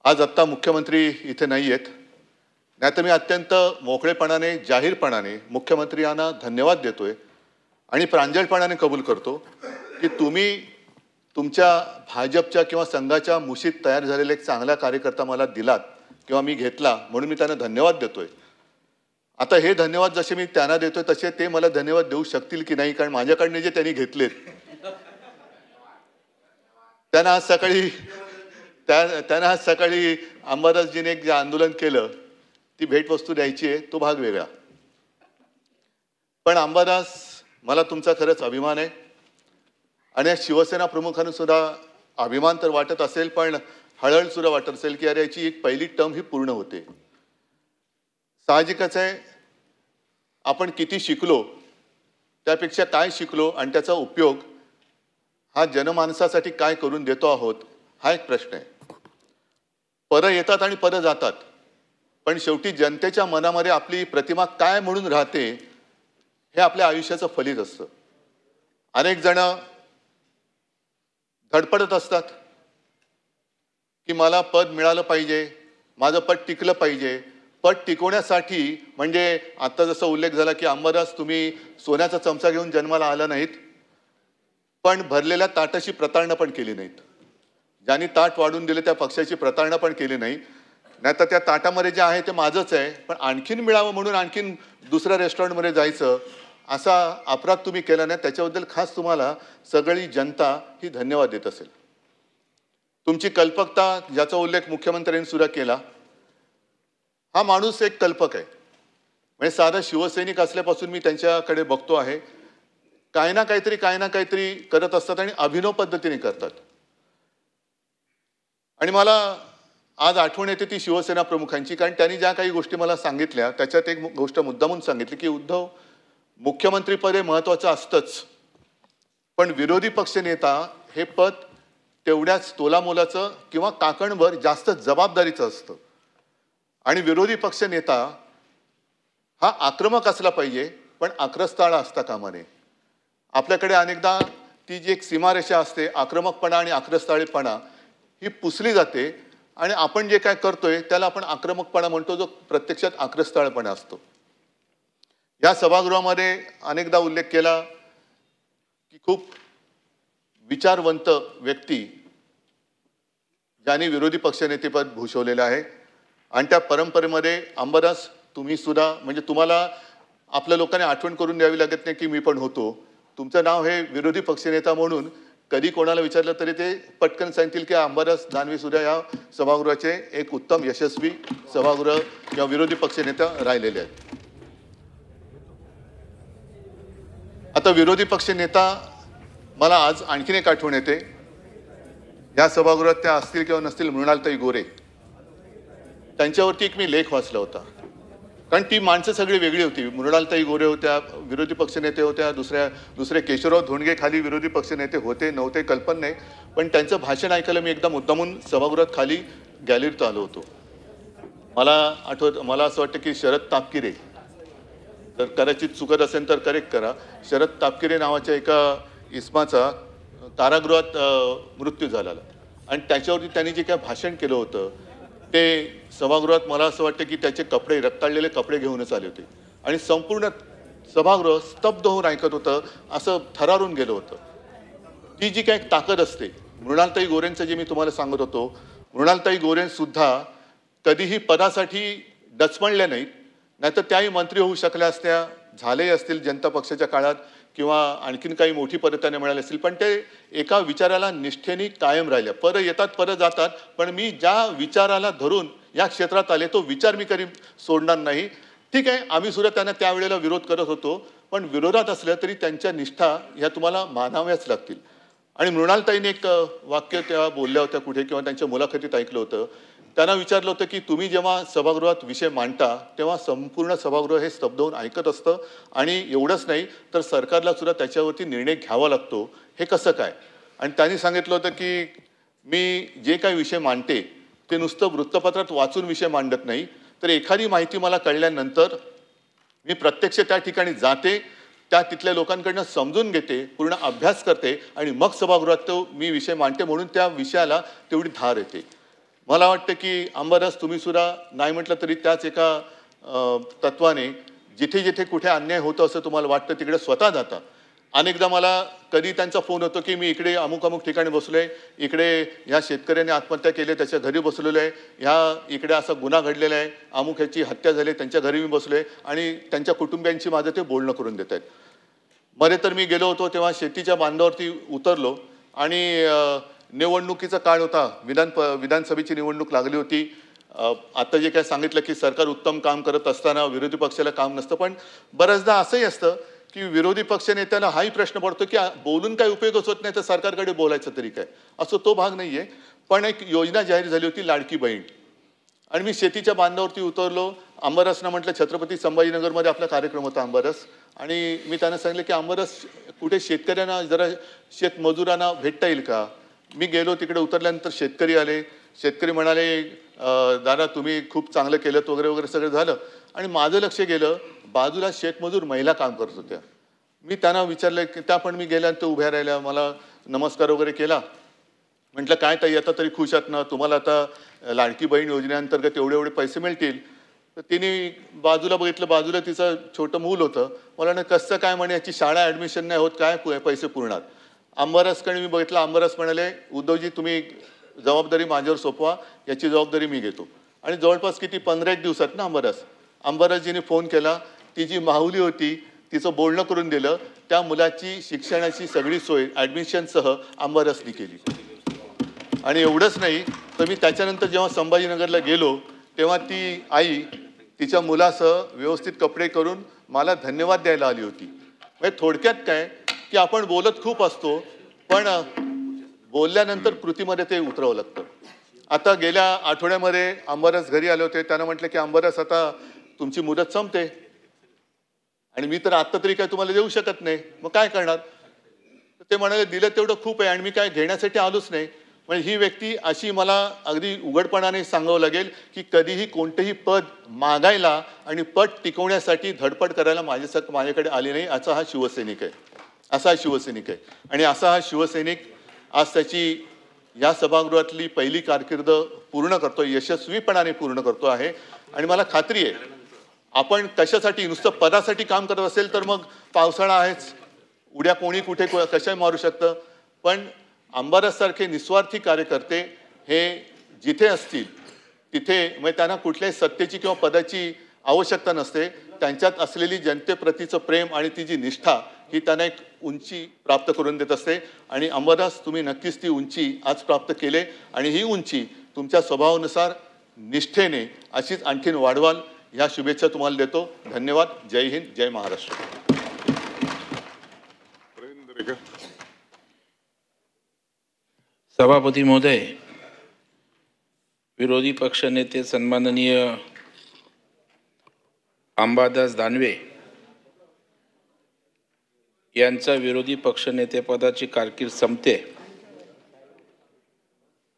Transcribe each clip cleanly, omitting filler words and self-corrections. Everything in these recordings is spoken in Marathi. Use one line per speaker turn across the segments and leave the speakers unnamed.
आज आत्ता मुख्यमंत्री इथे नाही आहेत, नाहीतर मी अत्यंत मोकळेपणाने जाहीरपणाने मुख्यमंत्री यांना धन्यवाद देतोय आणि प्रांजळपणाने कबूल करतो की तुम्ही तुमच्या भाजपच्या किंवा संघाच्या मुशीत तयार झालेला एक चांगला कार्यकर्ता मला दिलात किंवा मी घेतला, म्हणून मी त्यांना धन्यवाद देतोय. आता हे धन्यवाद जसे मी त्यांना देतोय तसे ते मला धन्यवाद देऊ शकतील की नाही, कारण माझ्याकडनं जे त्यांनी घेतलेत त्यांना आज सकाळी अंबादासजीने एक जे आंदोलन केलं ती भेटवस्तू द्यायची आहे, तो भाग वेगळा. पण अंबादास, मला तुमचा खरंच अभिमान आहे आणि या शिवसेना प्रमुखांना सुद्धा अभिमान तर वाटत असेल, पण हळहळ सुद्धा वाटत असेल की अरे याची एक पहिली टर्म ही पूर्ण होते. साहजिकच आहे, आपण किती शिकलो त्यापेक्षा काय शिकलो आणि त्याचा उपयोग हा जनमानसासाठी काय करून देतो आहोत हा एक प्रश्न आहे. परं येतात आणि परं जातात, पण शेवटी जनतेच्या मनामध्ये आपली प्रतिमा काय म्हणून राहते हे आपल्या आयुष्याचं फलित असतं. अनेक जण धडपडत असतात की मला पद मिळालं पाहिजे, माझं पद टिकलं पाहिजे. पद टिकवण्यासाठी म्हणजे आता जसा उल्लेख झाला की अंबादास तुम्ही सोन्याचा चमचा घेऊन जन्माला आला नाहीत, पण भरलेल्या ताटाची प्रतारणा पण केली नाहीत. ज्यांनी ताट वाढून दिले त्या पक्षाची प्रतारणा पण केली नाही. नाहीतर त्या ताटामध्ये जे आहे ते माझंच आहे, पण आणखीन मिळावं म्हणून आणखीन दुसऱ्या रेस्टॉरंटमध्ये जायचं असा अपराध तुम्ही केला नाही. त्याच्याबद्दल खास तुम्हाला सगळी जनता ही धन्यवाद देत असेल. तुमची कल्पकता ज्याचा उल्लेख मुख्यमंत्र्यांनी सुद्धा केला, हा माणूस एक कल्पक आहे. म्हणजे साधा शिवसैनिक असल्यापासून मी त्यांच्याकडे बघतो आहे, काही ना काहीतरी करत असतात आणि अभिनव पद्धतीने करतात. आणि मला आज आठवण येते ती शिवसेना प्रमुखांची, कारण त्यांनी ज्या काही गोष्टी मला सांगितल्या त्याच्यात एक गोष्ट मुद्दामून सांगितली की उद्धव, मुख्यमंत्रीपद हे महत्त्वाचं असतंच, पण विरोधी पक्षनेता हे पद तेवढ्याच तोलामोलाचं किंवा काकणभर जास्त जबाबदारीचं असतं. आणि विरोधी पक्षनेता हा आक्रमक असला पाहिजे, पण आक्रस्ताळा असता कामा नये. आपल्याकडे अनेकदा ती जी एक सीमारेषा असते, आक्रमकपणा आणि आक्रस्ताळेपणा ही पुसली जाते आणि आपण जे काय करतोय त्याला आपण आक्रमकपणा म्हणतो, जो प्रत्यक्षात आक्रस्ताळपणा असतो. या सभागृहामध्ये अनेकदा उल्लेख केला की खूप विचारवंत व्यक्ती ज्यांनी विरोधी पक्षनेतेपद भूषवलेलं आहे आणि त्या परंपरेमध्ये अंबादास तुम्ही सुद्धा, म्हणजे तुम्हाला आपल्या लोकांनी आठवण करून द्यावी लागत नाही की मी पण होतो. तुमचं नाव हे विरोधी पक्षनेता म्हणून कधी कोणाला विचारलं तरी ते पटकन सांगतील की अंबादास दानवे सुद्धा या सभागृहाचे एक उत्तम यशस्वी सभागृह किंवा विरोधी पक्षनेता राहिलेले आहेत. आता विरोधी पक्षनेता मला आज आणखीन एक आठवण येते. या सभागृहात त्या असतील किंवा नसतील मृणालताई गोरे, त्यांच्यावरती एक मी लेख वाचला होता. कारण ती माणसं सगळी वेगळी होती. मृणालताई गोरे होत्या, विरोधी पक्षनेते होत्या, दुसरे केशवराव धोंडगे खाली विरोधी पक्षनेते होते नव्हते कल्पना नाही, पण त्यांचं भाषण ऐकायला मी एकदा मुद्दामून सभागृहात खाली गॅलरीत आलो होतो. मला असं वाटतं की शरद तापकिरे, तर कदाचित चुकत असेल तर करेक्ट करा, शरद तापकिरे नावाच्या एका इसमाचा कारागृहात मृत्यू झाला आणि त्याच्यावरती त्यांनी जे काय भाषण केलं होतं ते सभागृहात मला असं वाटतं की त्याचे कपडे, रक्ताळलेले कपडे घेऊनच आले होते आणि संपूर्ण सभागृह स्तब्ध होऊन ऐकत होतं, असं थरारून गेलं होतं. ती जी काय ताकद असते, मृणालताई गोरेंचं जे मी तुम्हाला सांगत होतो, मृणालताई गोरे सुद्धा कधीही पदासाठी डचमळल्या नाहीत. नाहीतर त्याही मंत्री होऊ शकल्या असत्या, झालेही असतील जनता पक्षाच्या काळात किंवा आणखीन काही मोठी पदं त्यांना मिळाली असतील, पण ते एका विचाराला निष्ठेने कायम राहिल्या. परं येतात परं जातात, पण मी ज्या विचाराला धरून या क्षेत्रात आले तो विचार मी कधी सोडणार नाही. ठीक आहे, आम्ही सुद्धा त्यांना त्यावेळेला विरोध करत होतो, पण विरोधात असलं तरी त्यांच्या निष्ठा ह्या तुम्हाला मानाव्याच लागतील. आणि मृणालताईने एक वाक्य त्या बोलल्या होत्या कुठे किंवा त्यांच्या मुलाखतीत ऐकलं होतं. त्यांना विचारलं होतं की तुम्ही जेव्हा सभागृहात विषय मांडता तेव्हा संपूर्ण सभागृह हे स्तब्ध होऊन ऐकत असतं आणि एवढंच नाही तर सरकारला सुद्धा त्याच्यावरती निर्णय घ्यावा लागतो, हे कसं काय? आणि त्यांनी सांगितलं होतं की मी जे काही विषय मांडते ते नुसतं वृत्तपत्रात वाचून विषय मांडत नाही, तर एखादी माहिती मला कळल्यानंतर मी प्रत्यक्ष त्या ठिकाणी जाते, त्या तिथल्या लोकांकडनं समजून घेते, पूर्ण अभ्यास करते आणि मग सभागृहात तो मी विषय मांडते, म्हणून त्या विषयाला तेवढी धार येते. मला वाटतं की अंबादास तुम्ही सुद्धा नाही म्हटलं तरी त्याच एका तत्वाने जिथे जिथे कुठे अन्याय होतो असं तुम्हाला वाटतं तिकडे स्वतः जाता. अनेकदा मला कधी त्यांचा फोन होतो की मी इकडे अमुक अमुक ठिकाणी बसलोय, इकडे ह्या शेतकऱ्याने आत्महत्या केली त्याच्या घरी बसलेलो आहे, ह्या इकडे असा गुन्हा घडलेला आहे, अमुक ह्याची हत्या झाली त्यांच्या घरी मी बसलोय आणि त्यांच्या कुटुंबियांची माझं ते बोलणं करून देत आहेत. मध्ये तर मी गेलो होतो तेव्हा शेतीच्या बांधावरती उतरलो आणि निवडणुकीचा काळ होता, विधानसभेची निवडणूक लागली होती. आता जे काय सांगितलं की सरकार उत्तम काम करत असताना विरोधी पक्षाला काम नसतं, पण बऱ्याचदा असंही असतं की विरोधी पक्षनेत्याला हाही प्रश्न पडतो की बोलून काही उपयोगच होत नाही तर सरकारकडे बोलायचं तरी काय, असं तो भाग नाही आहे. पण एक योजना जाहीर झाली होती लाडकी बहीण आणि मी शेतीच्या बांधावरती उतरलो. अंबादासना म्हटलं छत्रपती संभाजीनगरमध्ये आपला कार्यक्रम होता अंबादास, आणि मी त्यांना सांगितलं की अंबादास कुठे शेतकऱ्यांना जरा शेतमजुरांना भेटता येईल का. मी गेलो तिकडे, उतरल्यानंतर शेतकरी आले. शेतकरी म्हणाले दादा तुम्ही खूप चांगलं केलं वगैरे वगैरे सगळं झालं. आणि माझं लक्ष गेलं बाजूला शेतमजूर महिला काम करत होत्या. मी त्यांना विचारलं की त्या पण मी गेल्यानंतर उभ्या राहिल्या, मला नमस्कार वगैरे केला. म्हटलं काय ताई आता तरी खुश आहात ना, तुम्हाला आता लाडकी बहीण योजनेअंतर्गत एवढे एवढे पैसे मिळतील. तर तिने बाजूला बघितलं, बाजूला तिचं छोटं मूल होतं. मला ना कसं काय म्हणे याची शाळा ॲडमिशन नाही होत, काय पैसे पुरणार. अंबादासकडे मी बघितलं, अंबादास म्हणाले उद्धवजी तुम्ही जबाबदारी माझ्यावर सोपवा, याची जबाबदारी मी घेतो. आणि जवळपास किती 15 दिवसात ना अंबादासजीने फोन केला. ती जी माहुली होती तिचं बोलणं करून दिलं. त्या मुलाची शिक्षणाची सगळी सोय ॲडमिशनसह अंबादासनी केली. आणि एवढंच नाही तर मी त्याच्यानंतर जेव्हा संभाजीनगरला गेलो तेव्हा ती आई तिच्या मुलासह व्यवस्थित कपडे करून मला धन्यवाद द्यायला आली होती. म्हणजे थोडक्यात काय की आपण बोलत खूप असतो, पण बोलल्यानंतर कृतीमध्ये ते उतरावं लागतं. आता गेल्या आठवड्यामध्ये अंबादास घरी आले होते. त्यानं म्हटलं की अंबादास आता तुमची मुदत संपते आणि मी तर आत्ता तरी काय तुम्हाला देऊ शकत नाही, मग काय करणार. ते म्हणाले दिलं तेवढं खूप आहे आणि मी काय घेण्यासाठी आलोच नाही. म्हणजे ही व्यक्ती अशी, मला अगदी उघडपणाने सांगावं लागेल की कधीही कोणतेही पद मागायला आणि पद टिकवण्यासाठी धडपड करायला माझ्याकडे आली नाही. असा हा शिवसैनिक आहे, आणि असा हा शिवसैनिक आज त्याची या सभागृहातली पहिली कारकीर्द पूर्ण करतो, यशस्वीपणाने पूर्ण करतो आहे. आणि मला खात्री आहे आपण कशासाठी नुसतं पदासाठी काम करत असेल तर मग पावसाळा आहेच, उद्या कोणी कुठे कशाही मारू शकतं. पण अंबादाससारखे निस्वार्थी कार्यकर्ते हे जिथे असतील तिथे म्हणजे त्यांना कुठल्याही सत्तेची किंवा पदाची आवश्यकता नसते. त्यांच्यात असलेली जनतेप्रतीचं प्रेम आणि ती जी निष्ठा ही त्यांना एक उंची प्राप्त करून देत असते. आणि अंबादास तुम्ही नक्कीच ती उंची आज प्राप्त केले आणि ही उंची तुमच्या स्वभावानुसार निष्ठेने अशीच आणखीन वाढवाल, ह्या शुभेच्छा तुम्हाला देतो. धन्यवाद. जय हिंद, जय महाराष्ट्र.
सभापती महोदय, विरोधी पक्ष नेते सन्माननीय अंबादास दानवे यांचा विरोधी पक्षनेतेपदाची कारकीर्द संपते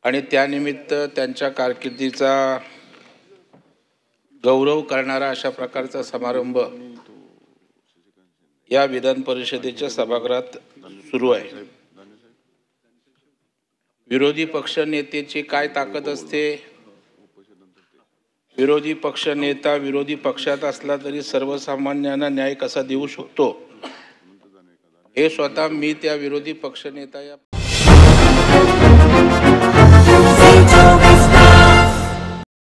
आणि त्यानिमित्त त्यांच्या कारकिर्दीचा गौरव करणारा अशा प्रकारचा समारंभ या विधान परिषदेच्या सभागृहात सुरू आहे. विरोधी पक्ष नेत्याची काय ताकद असते, विरोधी पक्ष नेता विरोधी पक्षात असला तरी सर्वसामान्यांना न्याय कसा देऊ शकतो हे स्वतः मी त्या विरोधी पक्षनेता या